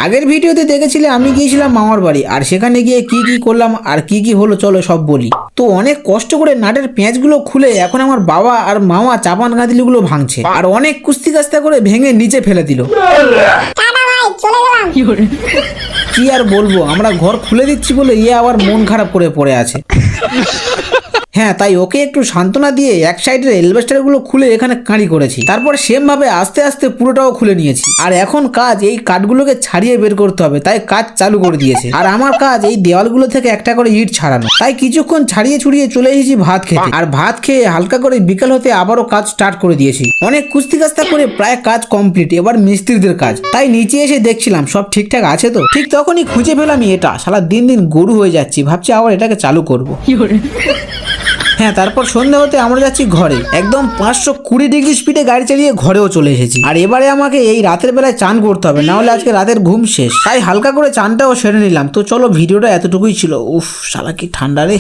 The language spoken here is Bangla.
আগের ভিডিওতে দেখেছিলে আমি গিয়েছিলাম মামার বাড়ি, আর সেখানে গিয়ে কি কি করলাম আর কি কি হলো চলো সব বলি। তো অনেক কষ্ট করে নাটের পেঁয়াজগুলো খুলে এখন আমার বাবা আর মামা চাপান গাঁদলিগুলো ভাঙছে, আর অনেক কুস্তি কাস্তা করে ভেঙে নিচে ফেলে দিল। কি আর বলবো, আমরা ঘর খুলে দিচ্ছি বলে ইয়ে আবার মন খারাপ করে পড়ে আছে। হ্যাঁ, তাই ওকে একটু সান্ত্বনা দিয়ে এক সাইডের এলবেস্টার গুলো খুলে এখানে কাঁড়ি করেছি, তারপর সেম ভাবে আস্তে আস্তে পুরোটাও খুলে নিয়েছি। আর এখন কাজ এই কাঠগুলোকে ছাড়িয়ে বের করতে হবে, তাই কাজ চালু করে দিয়েছে। আর আমার কাজ এই দেওয়ালগুলো থেকে একটা করে ইট ছাড়ানো, তাই কিছুক্ষণ ছাড়িয়ে ছুড়িয়ে চলে এসেছি ভাত খেতে। আর ভাত খেয়ে হালকা করে বিকাল হতে আবারও কাজ স্টার্ট করে দিয়েছি। অনেক কুস্তি কাস্তা করে প্রায় কাজ কমপ্লিট, এবার মিস্ত্রিদের কাজ। তাই নিচে এসে দেখছিলাম সব ঠিকঠাক আছে তো। ঠিক তখনই খুঁজে পেলাম এটা, শালা দিন দিন গরু হয়ে যাচ্ছি, ভাবছি আবার এটাকে চালু করবো। হ্যাঁ, তারপর সন্ধ্যা হতে আমরা যাচ্ছি ঘরে। একদম 520 ডিগ্রি স্পিডে গাড়ি চালিয়ে ঘরেও চলে এসেছি। আর এবারে আমাকে এই রাতের বেলায় চান করতে হবে, না হলে আজকে রাতের ঘুম শেষ। তাই হালকা করে চানটাও সেরে নিলাম। তো চলো, ভিডিওটা এতটুকুই ছিল। উফ শালা কি ঠান্ডা রে।